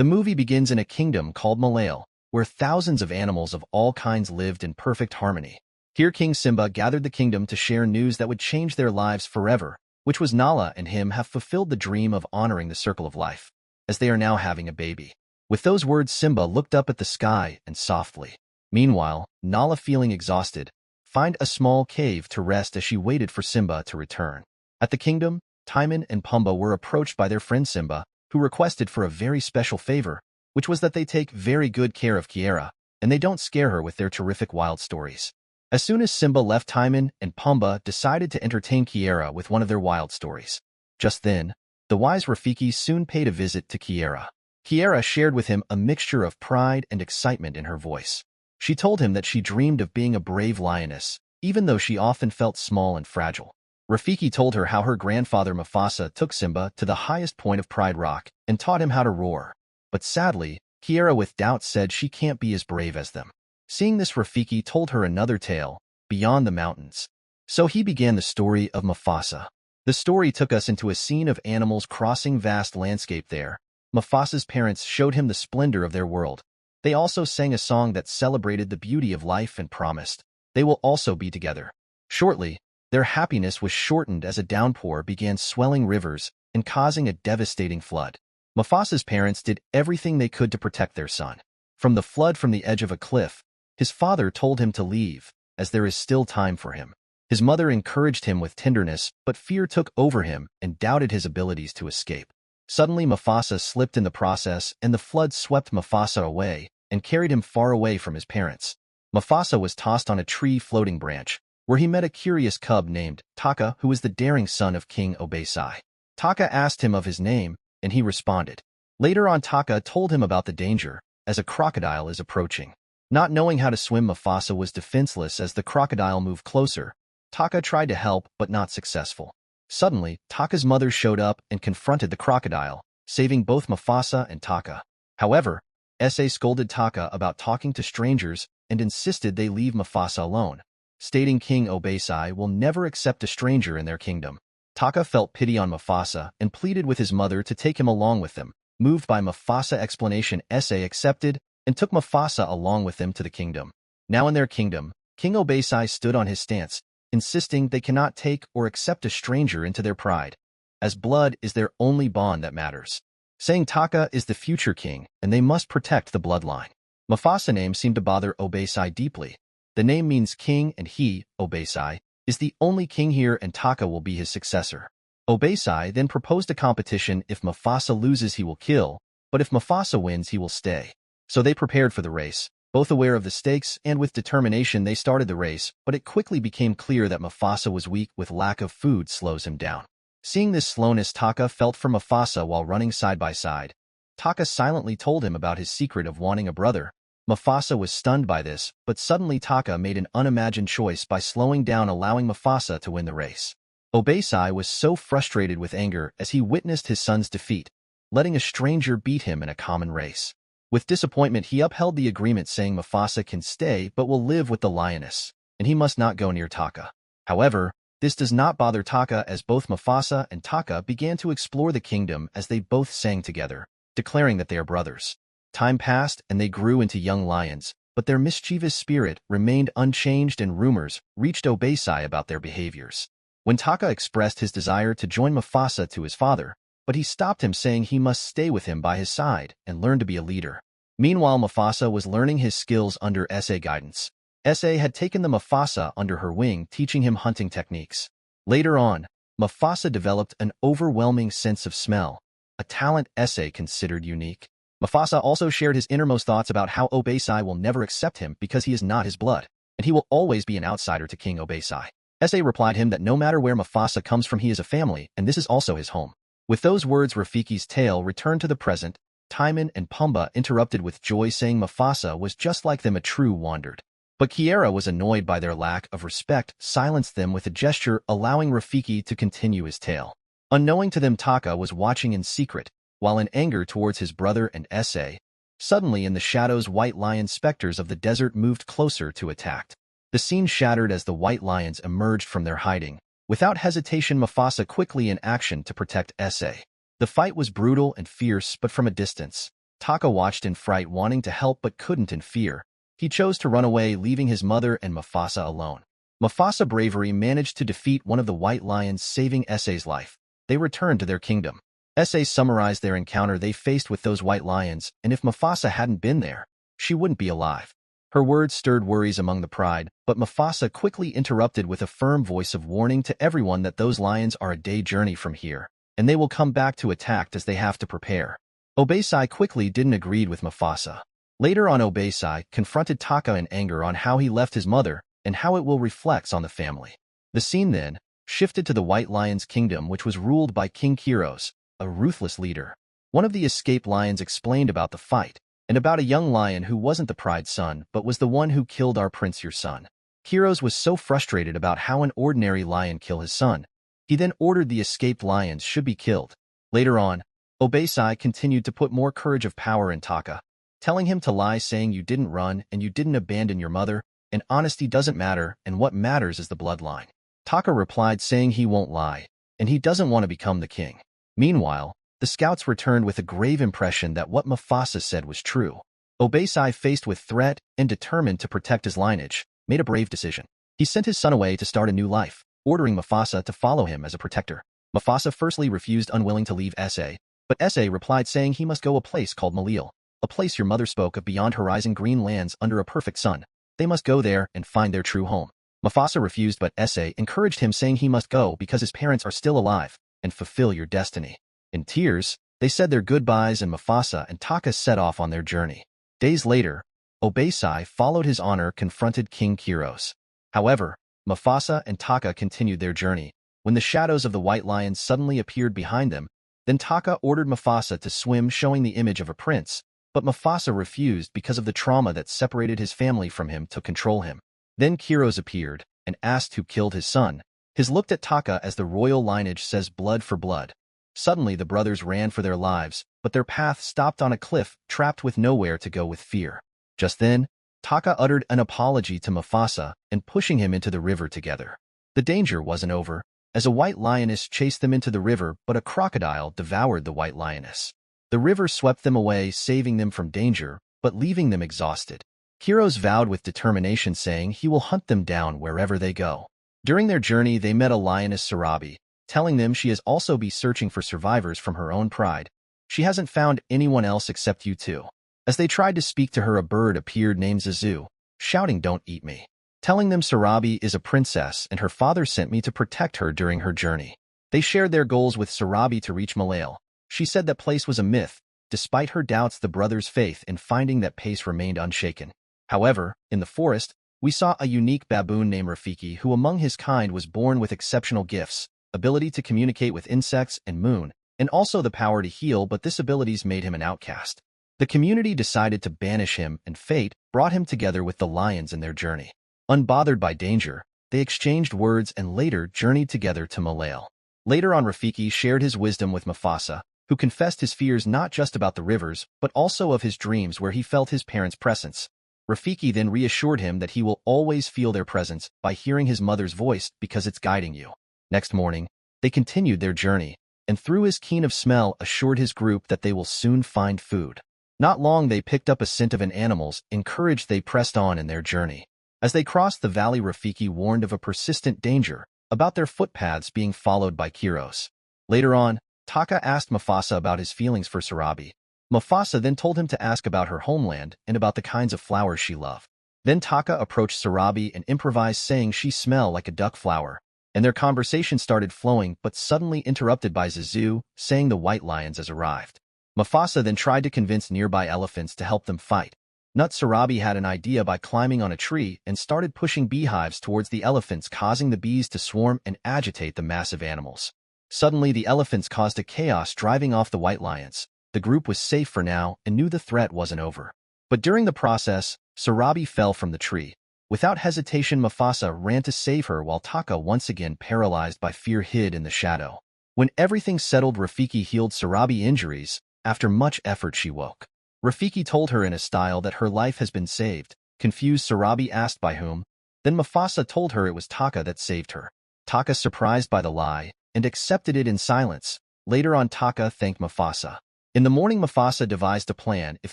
The movie begins in a kingdom called Malale, where thousands of animals of all kinds lived in perfect harmony. Here King Simba gathered the kingdom to share news that would change their lives forever, which was Nala and him have fulfilled the dream of honoring the circle of life, as they are now having a baby. With those words, Simba looked up at the sky and softly. Meanwhile, Nala, feeling exhausted, found a small cave to rest as she waited for Simba to return. At the kingdom, Timon and Pumbaa were approached by their friend Simba, who requested for a very special favor, which was that they take very good care of Kiera, and they don't scare her with their terrific wild stories. As soon as Simba left, Timon and Pumbaa decided to entertain Kiera with one of their wild stories. Just then, the wise Rafiki soon paid a visit to Kiera. Kiera shared with him a mixture of pride and excitement in her voice. She told him that she dreamed of being a brave lioness, even though she often felt small and fragile. Rafiki told her how her grandfather Mufasa took Simba to the highest point of Pride Rock and taught him how to roar. But sadly, Kiera with doubt said she can't be as brave as them. Seeing this, Rafiki told her another tale, beyond the mountains. So he began the story of Mufasa. The story took us into a scene of animals crossing vast landscape there. Mufasa's parents showed him the splendor of their world. They also sang a song that celebrated the beauty of life and promised they will also be together. Shortly, their happiness was shortened as a downpour began swelling rivers and causing a devastating flood. Mufasa's parents did everything they could to protect their son. From the flood from the edge of a cliff, his father told him to leave, as there is still time for him. His mother encouraged him with tenderness, but fear took over him and doubted his abilities to escape. Suddenly, Mufasa slipped in the process, and the flood swept Mufasa away and carried him far away from his parents. Mufasa was tossed on a tree floating branch, where he met a curious cub named Taka, who was the daring son of King Obesai. Taka asked him of his name, and he responded. Later on, Taka told him about the danger, as a crocodile is approaching. Not knowing how to swim, Mufasa was defenseless as the crocodile moved closer. Taka tried to help, but not successful. Suddenly, Taka's mother showed up and confronted the crocodile, saving both Mufasa and Taka. However, Sa scolded Taka about talking to strangers and insisted they leave Mufasa alone, stating King Obesai will never accept a stranger in their kingdom. Taka felt pity on Mufasa and pleaded with his mother to take him along with them. Moved by Mufasa's explanation, Sa accepted and took Mufasa along with them to the kingdom. Now in their kingdom, King Obesai stood on his stance, insisting they cannot take or accept a stranger into their pride, as blood is their only bond that matters, saying Taka is the future king and they must protect the bloodline. Mufasa's name seemed to bother Obesai deeply. The name means king, and he, Obesai, is the only king here, and Taka will be his successor. Obesai then proposed a competition. If Mufasa loses, he will kill, but if Mufasa wins, he will stay. So they prepared for the race. Both aware of the stakes and with determination, they started the race, but it quickly became clear that Mufasa was weak. With lack of food slows him down. Seeing this slowness, Taka felt for Mufasa while running side by side. Taka silently told him about his secret of wanting a brother. Mufasa was stunned by this, but suddenly Taka made an unimagined choice by slowing down, allowing Mufasa to win the race. Obesai was so frustrated with anger as he witnessed his son's defeat, letting a stranger beat him in a common race. With disappointment, he upheld the agreement, saying Mufasa can stay but will live with the lioness, and he must not go near Taka. However, this does not bother Taka, as both Mufasa and Taka began to explore the kingdom as they both sang together, declaring that they are brothers. Time passed and they grew into young lions, but their mischievous spirit remained unchanged, and rumors reached Obesai about their behaviors. When Taka expressed his desire to join Mufasa to his father, but he stopped him, saying he must stay with him by his side and learn to be a leader. Meanwhile, Mufasa was learning his skills under Sa guidance. Sa had taken the Mufasa under her wing, teaching him hunting techniques. Later on, Mufasa developed an overwhelming sense of smell, a talent Sa considered unique. Mufasa also shared his innermost thoughts about how Obesai will never accept him because he is not his blood, and he will always be an outsider to King Obesai. Sa replied him that no matter where Mufasa comes from, he is a family, and this is also his home. With those words, Rafiki's tale returned to the present. Timon and Pumbaa interrupted with joy, saying Mufasa was just like them, a true wandered. But Kiera was annoyed by their lack of respect, silenced them with a gesture, allowing Rafiki to continue his tale. Unknowing to them, Taka was watching in secret, while in anger towards his brother and Sa. Suddenly, in the shadows, white lion specters of the desert moved closer to attack. The scene shattered as the white lions emerged from their hiding. Without hesitation, Mufasa quickly in action to protect Sa. The fight was brutal and fierce, but from a distance. Taka watched in fright, wanting to help but couldn't in fear. He chose to run away, leaving his mother and MUFASA alone. MUFASA's bravery managed to defeat one of the white lions, saving Sa's life. They returned to their kingdom. Sa summarized their encounter they faced with those white lions, and if MUFASA hadn't been there, she wouldn't be alive. Her words stirred worries among the pride, but MUFASA quickly interrupted with a firm voice of warning to everyone that those lions are a day journey from here, and they will come back to attack as they have to prepare. Obeisai quickly didn't agree with MUFASA. Later on, Obeisai confronted Taka in anger on how he left his mother and how it will reflect on the family. The scene then shifted to the White Lion's kingdom, which was ruled by King KIROS, a ruthless leader. One of the escaped lions explained about the fight, and about a young lion who wasn't the pride's son but was the one who killed our prince, your son. KIROS was so frustrated about how an ordinary lion killed his son. He then ordered the escaped lions should be killed. Later on, Obeisai continued to put more courage of power in Taka, telling him to lie, saying you didn't run and you didn't abandon your mother, and honesty doesn't matter and what matters is the bloodline. Taka replied saying he won't lie, and he doesn't want to become the king. Meanwhile, the scouts returned with a grave impression that what MUFASA said was true. Obeisai, faced with threat and determined to protect his lineage, made a brave decision. He sent his son away to start a new life, ordering MUFASA to follow him as a protector. MUFASA firstly refused, unwilling to leave Sa, but Sa replied saying he must go a place called Malil, a place your mother spoke of beyond horizon, green lands under a perfect sun. They must go there and find their true home. MUFASA refused, but Sa encouraged him, saying he must go because his parents are still alive and fulfill your destiny. In tears, they said their goodbyes, and MUFASA and Taka set off on their journey. Days later, Obeisai followed his honor, confronted King KIROS. However, MUFASA and Taka continued their journey when the shadows of the white lions suddenly appeared behind them. Then Taka ordered MUFASA to swim, showing the image of a prince, but MUFASA refused because of the trauma that separated his family from him to control him. Then KIROS appeared and asked who killed his son. His looked at Taka as the royal lineage says blood for blood. Suddenly the brothers ran for their lives, but their path stopped on a cliff, trapped with nowhere to go with fear. Just then, Taka uttered an apology to MUFASA and pushing him into the river together. The danger wasn't over, as a white lioness chased them into the river, but a crocodile devoured the white lioness. The river swept them away, saving them from danger, but leaving them exhausted. KIROS vowed with determination, saying he will hunt them down wherever they go. During their journey, they met a lioness, Sarabi, telling them she is also be searching for survivors from her own pride. She hasn't found anyone else except you two. As they tried to speak to her, a bird appeared named Zulu, shouting, "Don't eat me," telling them Sarabi is a princess and her father sent me to protect her during her journey. They shared their goals with Sarabi to reach Malil. She said that place was a myth. Despite her doubts, the brothers' faith in finding that place remained unshaken. However, in the forest, we saw a unique baboon named Rafiki, who among his kind was born with exceptional gifts, ability to communicate with insects and moon, and also the power to heal, but this abilities made him an outcast. The community decided to banish him, and fate brought him together with the lions in their journey. Unbothered by danger, they exchanged words and later journeyed together to Malil. Later on, Rafiki shared his wisdom with MUFASA, who confessed his fears not just about the rivers, but also of his dreams where he felt his parents' presence. Rafiki then reassured him that he will always feel their presence by hearing his mother's voice because it's guiding you. Next morning, they continued their journey, and through his keen of smell assured his group that they will soon find food. Not long they picked up a scent of an animal's, encouraged they pressed on in their journey. As they crossed the valley, Rafiki warned of a persistent danger, about their footpaths being followed by KIROS. Later on, Taka asked MUFASA about his feelings for Sarabi. MUFASA then told him to ask about her homeland and about the kinds of flowers she loved. Then Taka approached Sarabi and improvised, saying she smelled like a duck flower, and their conversation started flowing but suddenly interrupted by Zulu, saying the white lions has arrived. MUFASA then tried to convince nearby elephants to help them fight. Sarabi had an idea by climbing on a tree and started pushing beehives towards the elephants, causing the bees to swarm and agitate the massive animals. Suddenly the elephants caused a chaos, driving off the white lions. The group was safe for now and knew the threat wasn't over. But during the process, Sarabi fell from the tree. Without hesitation, MUFASA ran to save her while Taka, once again paralyzed by fear, hid in the shadow. When everything settled, Rafiki healed Sarabi injuries. After much effort, she woke. Rafiki told her in a style that her life has been saved. Confused, Sarabi asked by whom. Then MUFASA told her it was Taka that saved her. Taka, surprised by the lie, and accepted it in silence. Later on, Taka thanked MUFASA. In the morning, Mufasa devised a plan. If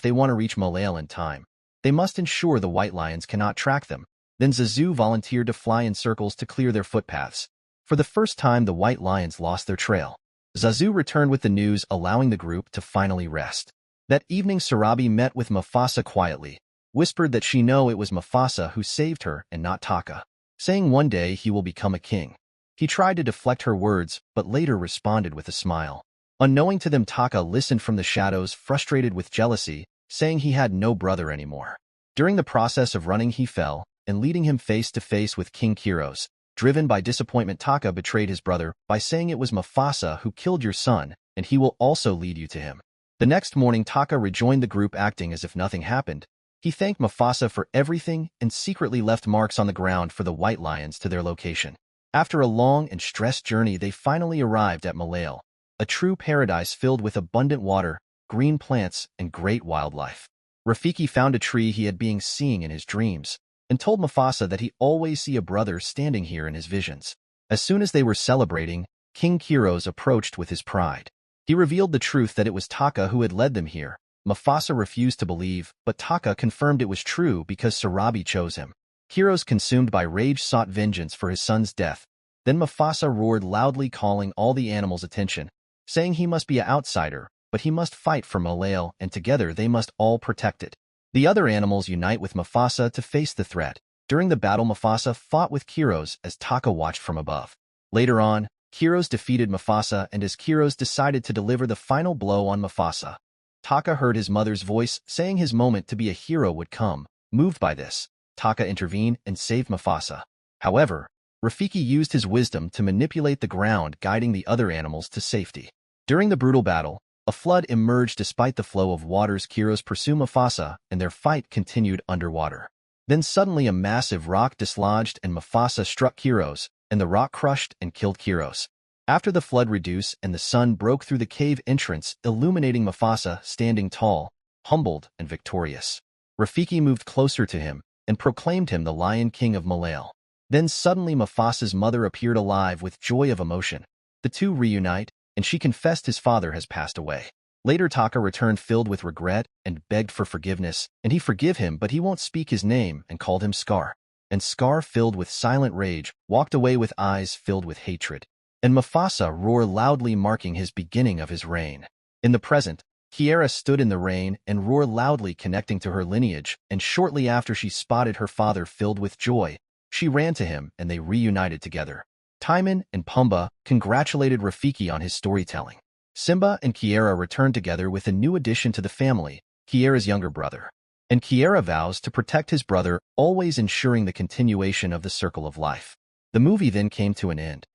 they want to reach Malale in time, they must ensure the white lions cannot track them. Then Zazu volunteered to fly in circles to clear their footpaths. For the first time, the white lions lost their trail. Zazu returned with the news, allowing the group to finally rest. That evening, Sarabi met with Mufasa quietly, whispered that she knew it was Mufasa who saved her and not Taka, saying one day he will become a king. He tried to deflect her words, but later responded with a smile. Unknowing to them, Taka listened from the shadows, frustrated with jealousy, saying he had no brother anymore. During the process of running, he fell, and leading him face to face with King KIROS. Driven by disappointment, Taka betrayed his brother by saying it was Mufasa who killed your son, and he will also lead you to him. The next morning, Taka rejoined the group, acting as if nothing happened. He thanked Mufasa for everything and secretly left marks on the ground for the white lions to their location. After a long and stressed journey, they finally arrived at Malale, a true paradise filled with abundant water, green plants, and great wildlife. Rafiki found a tree he had been seeing in his dreams, and told Mufasa that he always see a brother standing here in his visions. As soon as they were celebrating, King KIROS approached with his pride. He revealed the truth that it was Taka who had led them here. Mufasa refused to believe, but Taka confirmed it was true because Sarabi chose him. KIROS, consumed by rage, sought vengeance for his son's death. Then Mufasa roared loudly, calling all the animals' attention, saying he must be an outsider, but he must fight for Malale, and together they must all protect it. The other animals unite with Mufasa to face the threat. During the battle, Mufasa fought with KIROS as Taka watched from above. Later on, KIROS defeated Mufasa, and as KIROS decided to deliver the final blow on Mufasa, Taka heard his mother's voice saying his moment to be a hero would come. Moved by this, Taka intervened and saved Mufasa. However, Rafiki used his wisdom to manipulate the ground, guiding the other animals to safety. During the brutal battle, a flood emerged despite the flow of waters. KIROS pursued Mufasa, and their fight continued underwater. Then suddenly a massive rock dislodged and Mufasa struck KIROS, and the rock crushed and killed KIROS. After the flood reduced and the sun broke through the cave entrance, illuminating Mufasa standing tall, humbled, and victorious. Rafiki moved closer to him and proclaimed him the Lion King of Malale. Then suddenly Mufasa's mother appeared, alive with joy of emotion. The two reunite, and she confessed his father has passed away. Later, Taka returned filled with regret and begged for forgiveness, and he forgave him, but he won't speak his name and called him Scar. And Scar, filled with silent rage, walked away with eyes filled with hatred. And Mufasa roared loudly, marking his beginning of his reign. In the present, Kiara stood in the rain and roared loudly, connecting to her lineage, and shortly after she spotted her father filled with joy, she ran to him and they reunited together. Timon and Pumbaa congratulated Rafiki on his storytelling. Simba and Kiara returned together with a new addition to the family, Kiara's younger brother. And Kiara vows to protect his brother, always ensuring the continuation of the circle of life. The movie then came to an end.